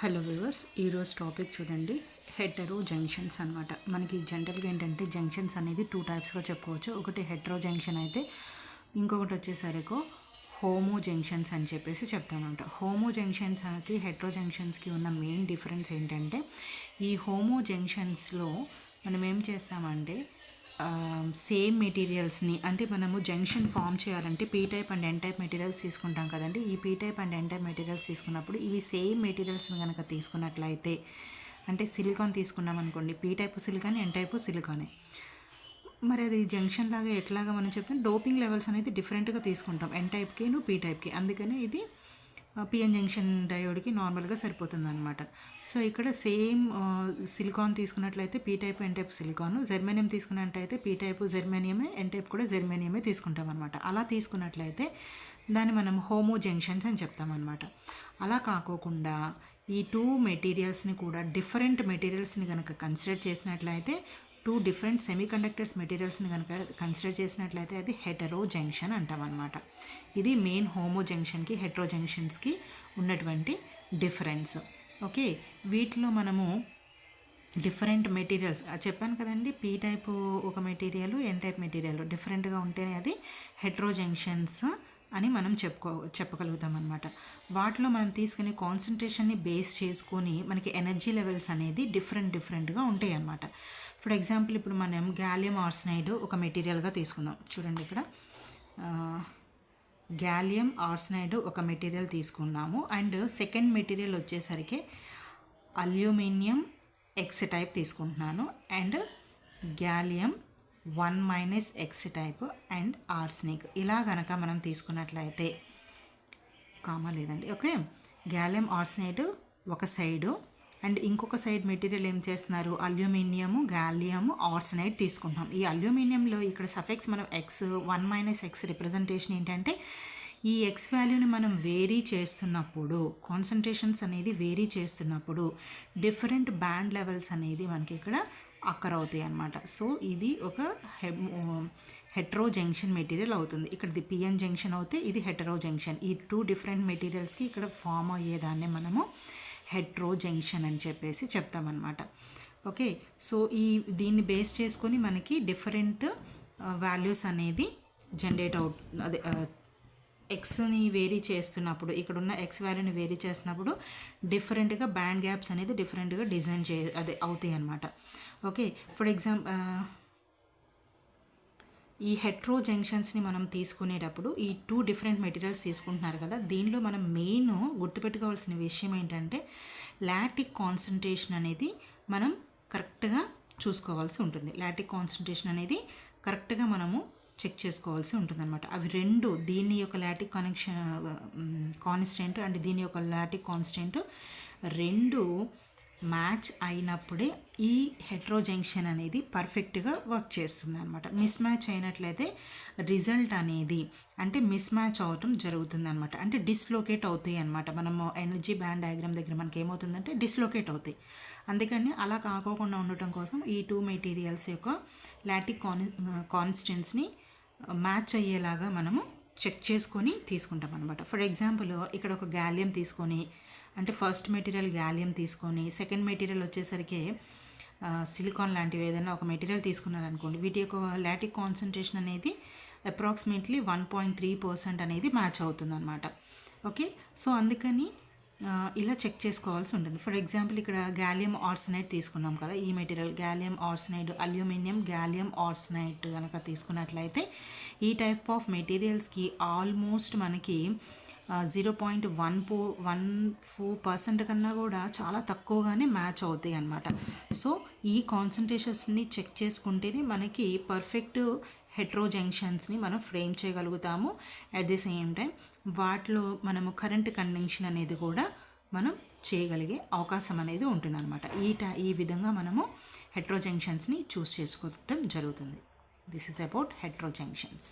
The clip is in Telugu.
హలో వ్యూవర్స్, ఈరోజు టాపిక్ చూడండి, హెటరో జంక్షన్స్ అనమాట. మనకి జనరల్గా ఏంటంటే జంక్షన్స్ అనేది టూ టైప్స్గా చెప్పుకోవచ్చు. ఒకటి హెటరో జంక్షన్ అయితే ఇంకొకటి వచ్చేసరికి హోమో జంక్షన్స్ అని చెప్పేసి చెప్తామంట. హోమో జంక్షన్స్కి హెటరో జంక్షన్స్కి ఉన్న మెయిన్ డిఫరెన్స్ ఏంటంటే, ఈ హోమో జంక్షన్స్లో మనం ఏం చేస్తామంటే సేమ్ మెటీరియల్స్ని, అంటే మనము జంక్షన్ ఫామ్ చేయాలంటే P type and N type materials తీసుకుంటాం కదండి. ఈ P type and N type materials తీసుకున్నప్పుడు ఇవి సేమ్ మెటీరియల్స్ని కనుక తీసుకున్నట్లయితే, అంటే సిలికాన్ తీసుకున్నాం అనుకోండి, P type silicon, N type సిలికానే. మరి అది జంక్షన్ లాగా ఎట్లాగా మనం చెప్తాం, డోపింగ్ లెవెల్స్ అనేది డిఫరెంట్గా తీసుకుంటాం ఎన్ టైప్కి పీ టైప్కి. అందుకని ఇది పిఎన్ జంక్షన్ డయోడ్కి నార్మల్గా సరిపోతుంది అనమాట. సో ఇక్కడ సేమ్ సిలికాన్ తీసుకున్నట్లయితే P type N type silicon, germanium తీసుకున్నట్లయితే పీ టైప్ జెర్మేనియమే, ఎన్ టైప్ కూడా జెర్మేనియమే తీసుకుంటాం అనమాట. అలా తీసుకున్నట్లయితే దాన్ని మనం హోమో జంక్షన్స్ అని చెప్తామన్నమాట. అలా కాకోకుండా ఈ టూ మెటీరియల్స్ని కూడా డిఫరెంట్ మెటీరియల్స్ని కనుక కన్సిడర్ చేసినట్లయితే, టూ డిఫరెంట్ సెమీకండక్టర్స్ మెటీరియల్స్ని కనుక కన్సిడర్ చేసినట్లయితే అది హెటరో జంక్షన్ అంటాం అనమాట. ఇది మెయిన్ హోమో జంక్షన్కి హెటరో జంక్షన్స్కి ఉన్నటువంటి డిఫరెన్స్. ఓకే, వీటిలో మనము డిఫరెంట్ మెటీరియల్స్ చెప్పాను కదండి, పీ టైప్ ఒక మెటీరియల్, ఎన్ టైప్ మెటీరియల్ డిఫరెంట్గా ఉంటేనే అది హెటరో జంక్షన్స్ అని మనం చెప్పగలుగుతాం అనమాట. వాటిలో మనం తీసుకునే కాన్సన్ట్రేషన్ని బేస్ చేసుకొని మనకి ఎనర్జీ లెవెల్స్ అనేది డిఫరెంట్గా ఉంటాయి అన్నమాట. ఫర్ ఎగ్జాంపుల్ ఇప్పుడు మనం గ్యాలియం ఆర్సనైడ్ ఒక మెటీరియల్గా తీసుకుందాం. చూడండి, ఇక్కడ గ్యాలియం ఆర్సనైడ్ ఒక మెటీరియల్ తీసుకున్నాము. అండ్ సెకండ్ మెటీరియల్ వచ్చేసరికి అల్యూమినియం ఎక్స్ టైప్ తీసుకుంటున్నాను. And gallium 1 - X type and arsenic. ఇలా కనుక మనం తీసుకున్నట్లయితే కామా లేదండి. ఓకే, గ్యాలియం ఆర్సనైడ్ ఒక సైడు అండ్ ఇంకొక సైడ్ మెటీరియల్ ఏం చేస్తున్నారు, అల్యూమినియము గ్యాలియం ఆర్సనైడ్ తీసుకుంటాం. ఈ అల్యూమినియంలో ఇక్కడ సఫెక్స్ మనం X 1 - X రిప్రజెంటేషన్ ఏంటంటే, ఈ ఎక్స్ వాల్యూని మనం వేరీ చేస్తున్నప్పుడు, కాన్సన్ట్రేషన్స్ అనేది వేరీ చేస్తున్నప్పుడు డిఫరెంట్ బ్యాండ్ లెవెల్స్ అనేది మనకి ఇక్కడ అక్కర్ అవుతాయి అన్నమాట. సో ఇది ఒక హెటరో జంక్షన్ మెటీరియల్ అవుతుంది. ఇక్కడ ఇది పిఎన్ జంక్షన్ అవుతే ఇది హెటరో జంక్షన్. ఈ టూ డిఫరెంట్ మెటీరియల్స్కి ఇక్కడ ఫామ్ అయ్యేదాన్ని మనము హెటరో జంక్షన్ అని చెప్పేసి చెప్తామన్నమాట. ఓకే, సో దీన్ని బేస్ చేసుకొని మనకి డిఫరెంట్ వాల్యూస్ అనేది జనరేట్ అదే ఎక్స్ని వేరీ చేస్తున్నప్పుడు, ఇక్కడున్న ఎక్స్ వాల్యూని వేరీ చేస్తున్నప్పుడు డిఫరెంట్గా బ్యాండ్ గ్యాప్స్ అనేది డిఫరెంట్గా డిజైన్ అదే అవుతాయి అన్నమాట. ఓకే, ఫర్ ఎగ్జాంపుల్ ఈ హెటరో జంక్షన్స్ని మనం తీసుకునేటప్పుడు ఈ టూ డిఫరెంట్ మెటీరియల్స్ తీసుకుంటున్నారు కదా, దీనిలో మనం మెయిన్ గుర్తుపెట్టుకోవాల్సిన విషయం ఏంటంటే, లాటిక్ కాన్సన్ట్రేషన్ అనేది మనం కరెక్ట్గా చూసుకోవాల్సి ఉంటుంది. లాటిక్ కాన్సన్ట్రేషన్ అనేది కరెక్ట్గా మనము చెక్ చేసుకోవాల్సి ఉంటుందన్నమాట. అవి రెండు, దీని యొక్క లాటిక్ కాన్స్టెంట్ అండ్ దీని యొక్క లాటిక్ కాన్స్టెంట్ రెండు మ్యాచ్ అయినప్పుడే ఈ హెటరో జంక్షన్ అనేది పర్ఫెక్ట్గా వర్క్ చేస్తుంది అనమాట. మిస్ మ్యాచ్ అయినట్లయితే రిజల్ట్ అనేది అంటే మిస్ మ్యాచ్ అవటం జరుగుతుంది అనమాట. అంటే డిస్లోకేట్ అవుతాయి అనమాట. మనము ఎనర్జీ బ్యాండ్ డయాగ్రామ్ దగ్గర మనకి ఏమవుతుందంటే డిస్లోకేట్ అవుతాయి. అందుకని అలా కాకోకుండా ఉండటం కోసం ఈ టూ మెటీరియల్స్ యొక్క లాటిక్ కాన్స్టెంట్స్ని మ్యాచ్ అయ్యేలాగా మనము చెక్ చేసుకొని తీసుకుంటాం అనమాట. ఫర్ ఎగ్జాంపుల్ ఇక్కడ ఒక గ్యాలియం తీసుకొని, అంటే ఫస్ట్ మెటీరియల్ గ్యాలియం తీసుకొని సెకండ్ మెటీరియల్ వచ్చేసరికి సిలికాన్ లాంటివి ఏదైనా ఒక మెటీరియల్ తీసుకున్నారనుకోండి, వీటి యొక్క లాటిక్ కాన్సన్ట్రేషన్ అనేది అప్రాక్సిమేట్లీ 1.3% అనేది మ్యాచ్ అవుతుంది అనమాట. ఓకే, సో అందుకని ఇలా చెక్ చేసుకోవాల్సి ఉంటుంది. ఫర్ ఎగ్జాంపుల్ ఇక్కడ గ్యాలియం ఆర్సనైడ్ తీసుకున్నాం కదా, ఈ మెటీరియల్ గ్యాలియం ఆర్సనైడ్, అల్యూమినియం గ్యాలియం ఆర్సనైడ్ కనుక తీసుకున్నట్లయితే ఈ టైప్ ఆఫ్ మెటీరియల్స్కి ఆల్మోస్ట్ మనకి 0.14% కన్నా కూడా చాలా తక్కువగానే మ్యాచ్ అవుతాయి అన్నమాట. సో ఈ కాన్సన్ట్రేషన్స్ని చెక్ చేసుకుంటేనే మనకి పర్ఫెక్ట్ హెటరో జంక్షన్స్ని మనం ఫ్రేమ్ చేయగలుగుతాము. అట్ ది సేమ్ టైం వాటిలో మనము కరెంట్ కండక్షన్ అనేది కూడా మనం చేయగలిగే అవకాశం అనేది ఉంటుందన్నమాట. ఈ విధంగా మనము హెటరో జంక్షన్స్ని చూస్ చేసుకోవటం జరుగుతుంది. This is about hetero junctions.